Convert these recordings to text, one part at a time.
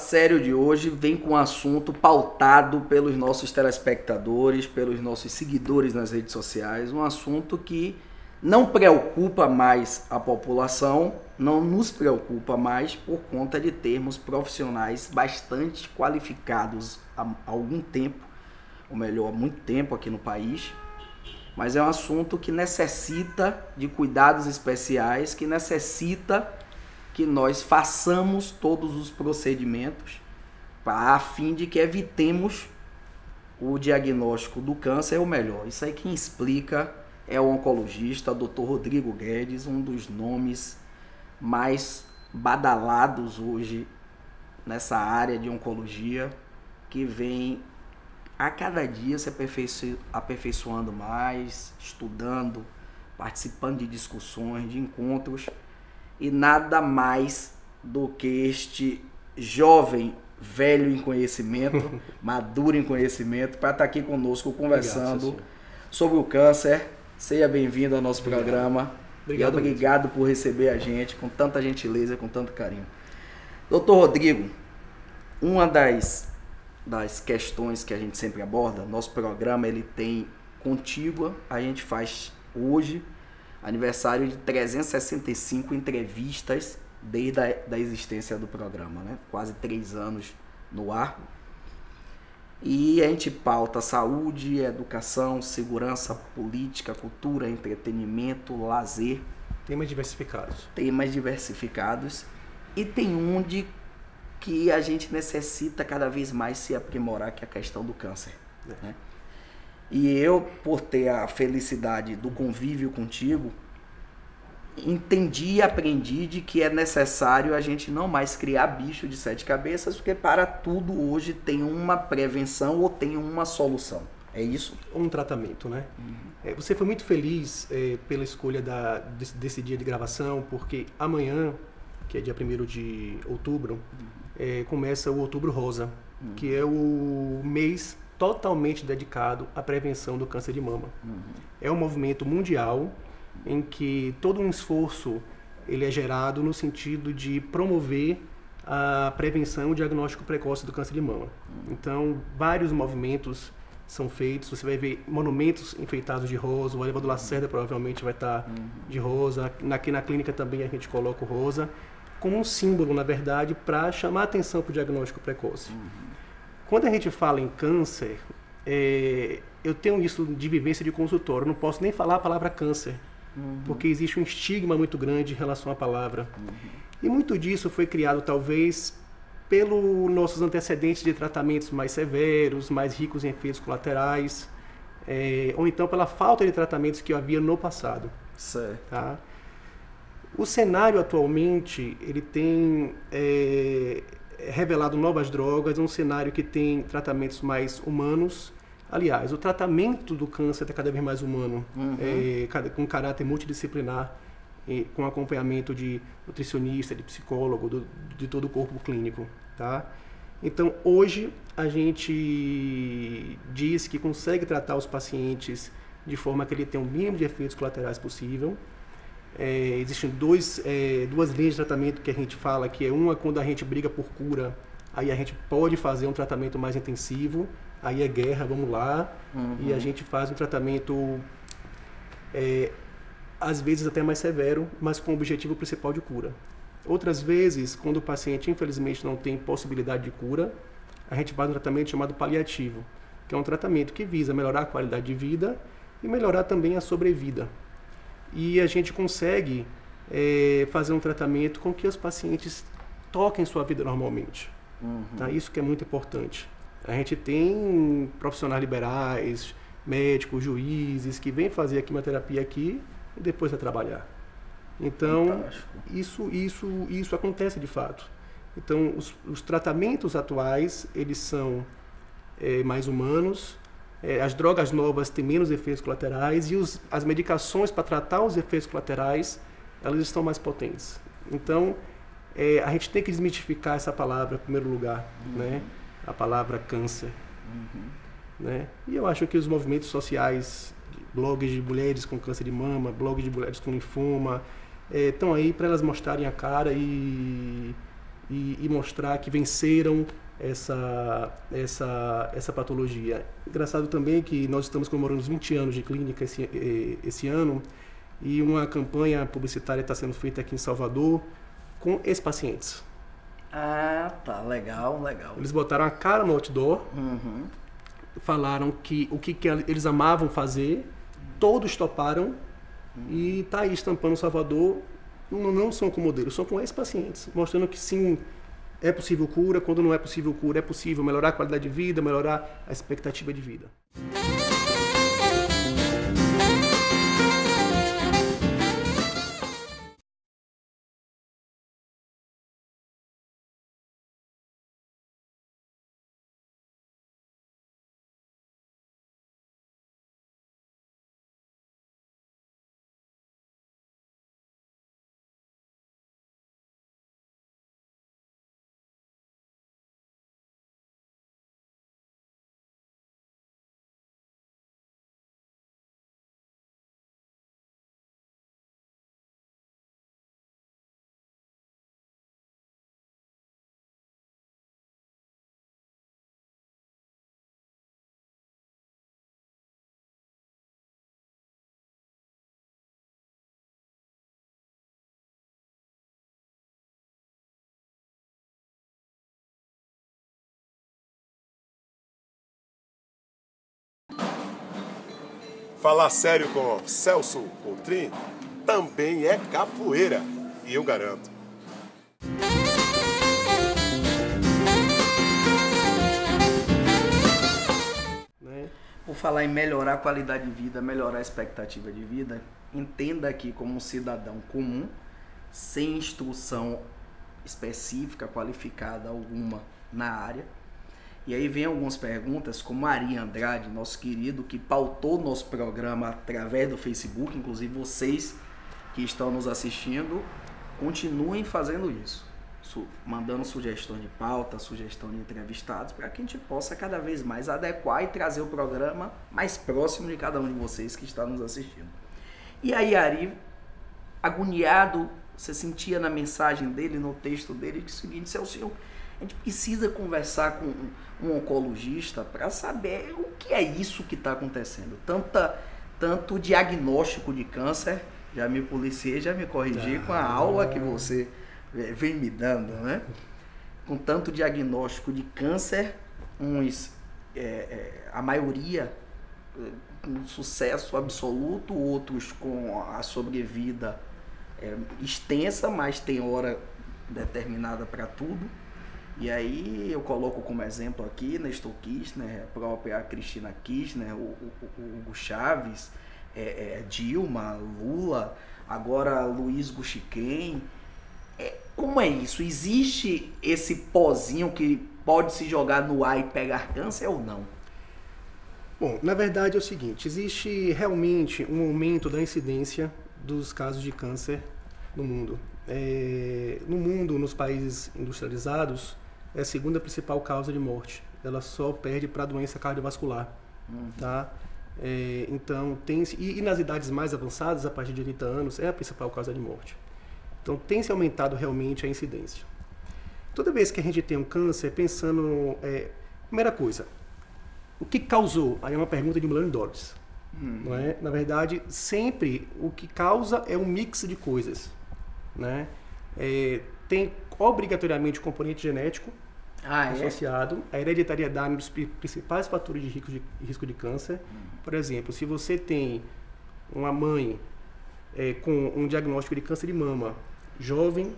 sério de hoje vem com um assunto pautado pelos nossos telespectadores, pelos nossos seguidores nas redes sociais, um assunto que não preocupa mais a população, não nos preocupa mais por conta de termos profissionais bastante qualificados há algum tempo, ou melhor, há muito tempo aqui no país, mas é um assunto que necessita de cuidados especiais, que necessita que nós façamos todos os procedimentos a fim de que evitemos o diagnóstico do câncer, ou melhor, isso aí quem explica é o oncologista, Dr. Rodrigo Guedes, um dos nomes mais badalados hoje nessa área de oncologia, que vem a cada dia se aperfeiçoando mais, estudando, participando de discussões, de encontros, e nada mais do que este jovem, velho em conhecimento, maduro em conhecimento, para estar aqui conosco conversando sobre o câncer. Seja bem-vindo ao nosso programa. Obrigado por receber a gente com tanta gentileza, com tanto carinho. Doutor Rodrigo, uma das questões que a gente sempre aborda, nosso programa ele tem contígua, a gente faz hoje aniversário de 365 entrevistas desde a existência do programa, né? Quase 3 anos no ar. E a gente pauta saúde, educação, segurança, política, cultura, entretenimento, lazer. Temas diversificados. Temas diversificados. E tem um de que a gente necessita cada vez mais se aprimorar, que é a questão do câncer. Né? E eu, por ter a felicidade do convívio contigo, entendi e aprendi de que é necessário a gente não mais criar bicho de 7 cabeças, porque para tudo hoje tem uma prevenção ou tem uma solução. É isso? Um tratamento, né? Você foi muito feliz pela escolha desse dia de gravação, porque amanhã, que é dia 1º de outubro, começa o Outubro Rosa, que é o mês totalmente dedicado à prevenção do câncer de mama. É um movimento mundial em que todo um esforço ele é gerado no sentido de promover a prevenção e o diagnóstico precoce do câncer de mama. Então, vários movimentos são feitos, você vai ver monumentos enfeitados de rosa, o elevador Lacerda provavelmente vai estar de rosa, aqui na clínica também a gente coloca o rosa, como um símbolo, na verdade, para chamar a atenção para o diagnóstico precoce. Quando a gente fala em câncer, eu tenho isso de vivência de consultório, eu não posso nem falar a palavra câncer, porque existe um estigma muito grande em relação à palavra. E muito disso foi criado, talvez, pelos nossos antecedentes de tratamentos mais severos, mais ricos em efeitos colaterais, ou então pela falta de tratamentos que havia no passado. Certo. Tá? O cenário atualmente, ele tem revelado novas drogas, um cenário que tem tratamentos mais humanos. Aliás, o tratamento do câncer está cada vez mais humano, com caráter multidisciplinar, com acompanhamento de nutricionista, de psicólogo, de todo o corpo clínico. Tá? Então, hoje, a gente diz que consegue tratar os pacientes de forma que ele tenha o mínimo de efeitos colaterais possível. Existem duas linhas de tratamento que a gente fala, que é uma quando a gente briga por cura, aí a gente pode fazer um tratamento mais intensivo, aí é guerra, vamos lá, e a gente faz um tratamento, às vezes até mais severo, mas com o objetivo principal de cura. Outras vezes, quando o paciente infelizmente não tem possibilidade de cura, a gente faz um tratamento chamado paliativo, que é um tratamento que visa melhorar a qualidade de vida e melhorar também a sobrevida. E a gente consegue fazer um tratamento com que os pacientes toquem sua vida normalmente. Tá? Isso que é muito importante. A gente tem profissionais liberais, médicos, juízes, que vêm fazer a quimioterapia aqui e depois vai trabalhar. Então, isso acontece de fato. Então, os tratamentos atuais, eles são mais humanos, as drogas novas têm menos efeitos colaterais e as medicações para tratar os efeitos colaterais, elas estão mais potentes. Então, a gente tem que desmitificar essa palavra em primeiro lugar, né? A palavra câncer. Né? E eu acho que os movimentos sociais, blogs de mulheres com câncer de mama, blogs de mulheres com linfoma, estão aí para elas mostrarem a cara e e mostrar que venceram essa patologia. Engraçado também que nós estamos comemorando os 20 anos de clínica esse ano, e uma campanha publicitária está sendo feita aqui em Salvador com ex-pacientes. Ah, tá, legal, legal. Eles botaram a cara no outdoor, falaram que o que eles amavam fazer, todos toparam, e tá aí estampando Salvador. Não são com modelos, são com ex-pacientes, mostrando que sim, é possível cura. Quando não é possível cura, é possível melhorar a qualidade de vida, melhorar a expectativa de vida. Falar sério com Celso Coutrin também é capoeira, e eu garanto. Por falar em melhorar a qualidade de vida, melhorar a expectativa de vida, entenda aqui como um cidadão comum, sem instrução específica, qualificada alguma na área. E aí vem algumas perguntas, como Maria Andrade, nosso querido, que pautou nosso programa através do Facebook. Inclusive vocês que estão nos assistindo, continuem fazendo isso, mandando sugestão de pauta, sugestão de entrevistados, para que a gente possa cada vez mais adequar e trazer o programa mais próximo de cada um de vocês que está nos assistindo. E aí, Ari, agoniado, você sentia na mensagem dele, no texto dele, que é o seguinte: Celso, a gente precisa conversar com um oncologista para saber o que é isso que está acontecendo. Tanto diagnóstico de câncer, já me policiei, já me corrigi com a aula que você vem me dando, né? Com tanto diagnóstico de câncer, a maioria com sucesso absoluto, outros com a sobrevida extensa, mas tem hora determinada para tudo. E aí eu coloco como exemplo aqui Nestor Kirchner, a própria Cristina Kirchner, o Hugo Chaves, Dilma, Lula, agora Luiz Guxiquem. Como é isso? Existe esse pozinho que pode se jogar no ar e pegar câncer ou não? Bom, na verdade é o seguinte: existe realmente um aumento da incidência dos casos de câncer no mundo. No mundo, nos países industrializados, é a segunda principal causa de morte. Ela só perde para a doença cardiovascular. Tá? Então, e nas idades mais avançadas, a partir de 80 anos, é a principal causa de morte. Então, tem se aumentado realmente a incidência. Toda vez que a gente tem um câncer, pensando... primeira coisa, o que causou? Aí é uma pergunta de $1 milhão. Não é? Na verdade, sempre o que causa é um mix de coisas. Né? Tem obrigatoriamente componente genético associado. A hereditariedade é um dos principais fatores de risco de câncer. Por exemplo, se você tem uma mãe com um diagnóstico de câncer de mama jovem,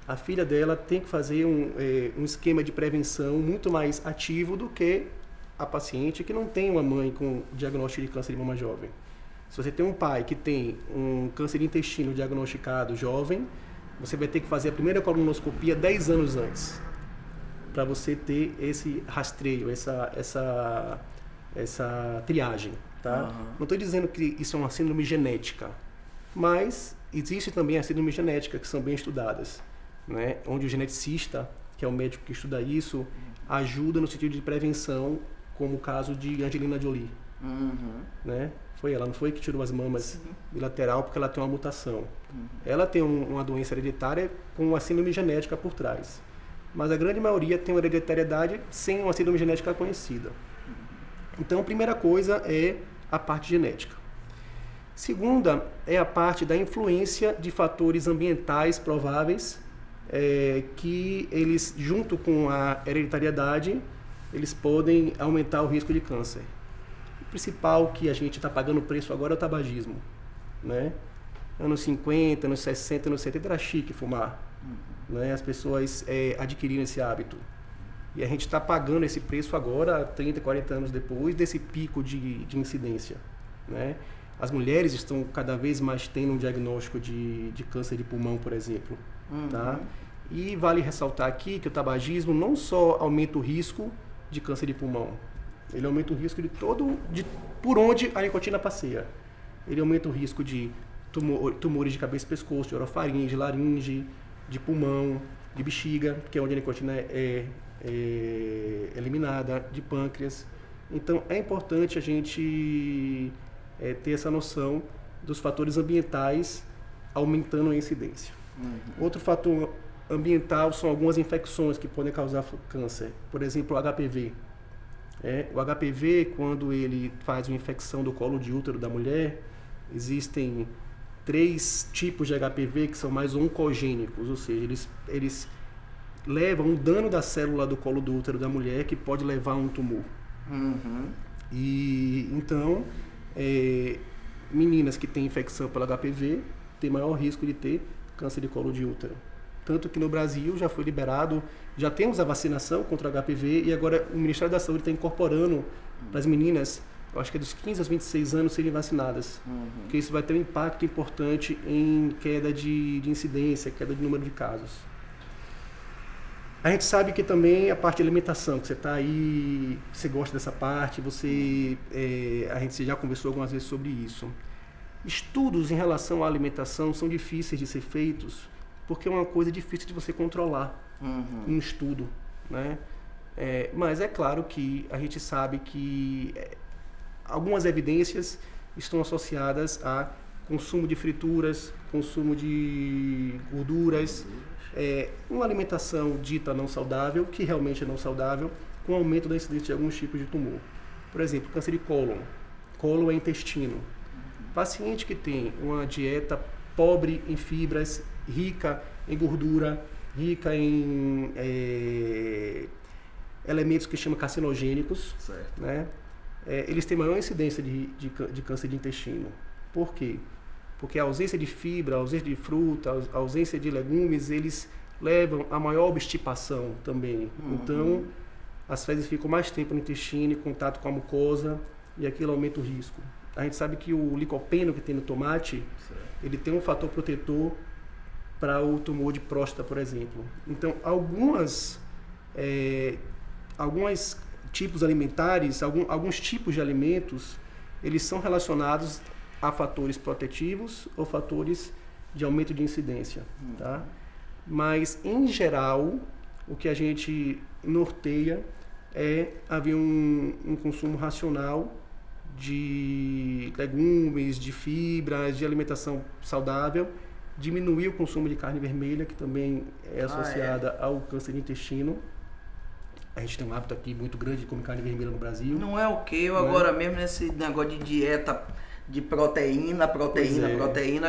a filha dela tem que fazer um esquema de prevenção muito mais ativo do que a paciente que não tem uma mãe com diagnóstico de câncer de mama jovem. Se você tem um pai que tem um câncer de intestino diagnosticado jovem, você vai ter que fazer a primeira colonoscopia 10 anos antes, para você ter esse rastreio, essa triagem. Tá? Não estou dizendo que isso é uma síndrome genética, mas existe também a síndrome genética, que são bem estudadas, né? Onde o geneticista, que é o médico que estuda isso, ajuda no sentido de prevenção, como o caso de Angelina Jolie. Né? Foi ela, não foi que tirou as mamas bilateral porque ela tem uma mutação. Ela tem uma doença hereditária com uma síndrome genética por trás. mas a grande maioria tem uma hereditariedade sem uma síndrome genética conhecida. Então, a primeira coisa é a parte genética. Segunda é a parte da influência de fatores ambientais prováveis, que eles, junto com a hereditariedade, eles podem aumentar o risco de câncer. O principal que a gente está pagando preço agora é o tabagismo, né? Anos 50, anos 60, anos 70 era chique fumar, né? As pessoas adquiriram esse hábito. E a gente está pagando esse preço agora, 30, 40 anos depois desse pico de incidência, né? As mulheres estão cada vez mais tendo um diagnóstico de câncer de pulmão, por exemplo. Tá? E vale ressaltar aqui que o tabagismo não só aumenta o risco de câncer de pulmão, ele aumenta o risco por onde a nicotina passeia. Ele aumenta o risco de tumores de cabeça e pescoço, de orofaringe, laringe, de pulmão, de bexiga, que é onde a nicotina é eliminada, de pâncreas. Então é importante a gente ter essa noção dos fatores ambientais aumentando a incidência. Outro fator ambiental são algumas infecções que podem causar câncer. Por exemplo, o HPV. O HPV, quando ele faz uma infecção do colo de útero da mulher, existem 3 tipos de HPV que são mais oncogênicos, ou seja, eles levam um dano da célula do colo do útero da mulher que pode levar a um tumor. E então, meninas que têm infecção pelo HPV têm maior risco de ter câncer de colo de útero. Tanto que no Brasil já foi liberado, já temos a vacinação contra o HPV e agora o Ministério da Saúde está incorporando para as meninas, eu acho que é dos 15 aos 26 anos, serem vacinadas. Porque isso vai ter um impacto importante em queda de incidência, queda de número de casos. A gente sabe que também a parte de alimentação, que você está aí, você gosta dessa parte, a gente já conversou algumas vezes sobre isso. Estudos em relação à alimentação são difíceis de ser feitos, porque é uma coisa difícil de você controlar um estudo, né? Mas é claro que a gente sabe que algumas evidências estão associadas a consumo de frituras, consumo de gorduras, uma alimentação dita não saudável, que realmente é não saudável, com aumento da incidência de alguns tipos de tumor. Por exemplo, câncer de cólon. Cólon é intestino. Paciente que tem uma dieta pobre em fibras, rica em gordura, rica em elementos que chamam carcinogênicos, né? Eles têm maior incidência de câncer de intestino. Por quê? Porque a ausência de fibra, a ausência de fruta, a ausência de legumes, eles levam a maior obstipação também. Então, as fezes ficam mais tempo no intestino, em contato com a mucosa, e aquilo aumenta o risco. A gente sabe que o licopeno que tem no tomate, ele tem um fator protetor para o tumor de próstata, por exemplo. Então, alguns tipos alimentares, alguns tipos de alimentos, eles são relacionados a fatores protetivos ou fatores de aumento de incidência, tá? Mas, em geral, o que a gente norteia é haver um consumo racional de legumes, de fibras, de alimentação saudável, diminuir o consumo de carne vermelha, que também é associada ao câncer de intestino. A gente tem um hábito aqui muito grande de comer carne vermelha no Brasil. Não é o que eu agora mesmo nesse negócio de dieta de proteína,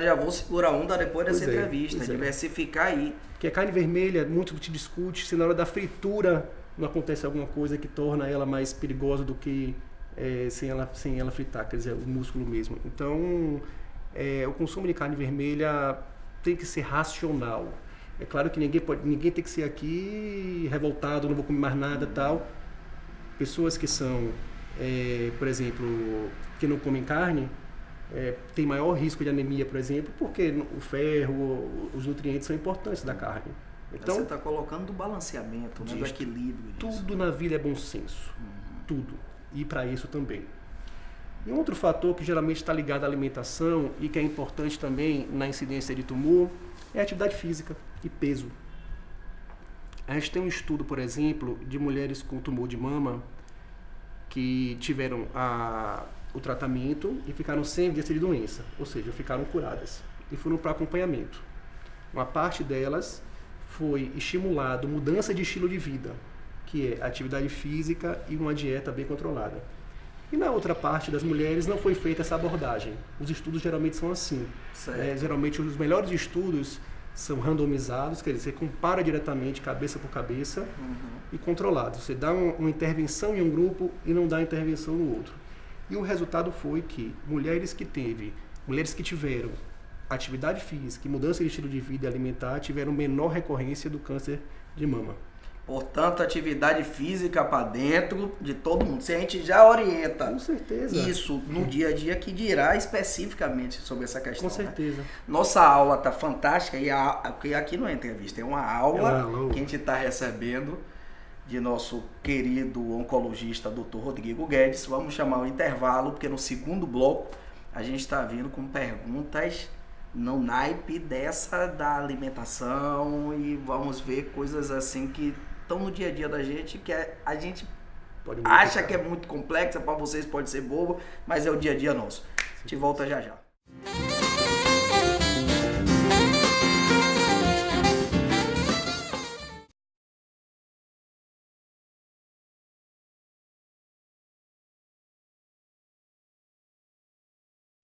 já vou segurar a onda depois dessa entrevista, diversificar aí. Porque a carne vermelha, muito te discute se na hora da fritura não acontece alguma coisa que torna ela mais perigosa do que sem ela fritar, quer dizer, o músculo mesmo. Então, o consumo de carne vermelha tem que ser racional. É claro que ninguém tem que ser aqui revoltado, não vou comer mais nada e tal. Pessoas que são, por exemplo, que não comem carne, tem maior risco de anemia, por exemplo, porque o ferro, os nutrientes são importantes da carne. Então, você está colocando do balanceamento, do equilíbrio. Tudo na vida é bom senso. Tudo. E para isso também. E um outro fator que geralmente está ligado à alimentação e que é importante também na incidência de tumor é a atividade física e peso. A gente tem um estudo, por exemplo, de mulheres com tumor de mama que tiveram o tratamento e ficaram sem evidência de doença, ou seja, ficaram curadas e foram para acompanhamento. Uma parte delas foi estimulado mudança de estilo de vida, que é atividade física e uma dieta bem controlada. E na outra parte das mulheres não foi feita essa abordagem. Os estudos geralmente são assim. Geralmente os melhores estudos são randomizados, quer dizer, você compara diretamente cabeça por cabeça e controlados. Você dá uma intervenção em um grupo e não dá intervenção no outro. E o resultado foi que mulheres que tiveram atividade física e mudança de estilo de vida e alimentar tiveram menor recorrência do câncer de mama. Portanto, atividade física para dentro de todo mundo. Se a gente já orienta com certeza isso no dia a dia, que dirá especificamente sobre essa questão. Com certeza. Né? Nossa aula tá fantástica porque aqui não é entrevista, é uma aula que a gente está recebendo de nosso querido oncologista Dr. Rodrigo Guedes. Vamos chamar o intervalo, porque no segundo bloco a gente está vindo com perguntas no naipe dessa da alimentação e vamos ver coisas assim que estão no dia a dia da gente, que a gente acha que é muito complexa, para vocês pode ser bobo, mas é o dia a dia nosso. A gente volta já já.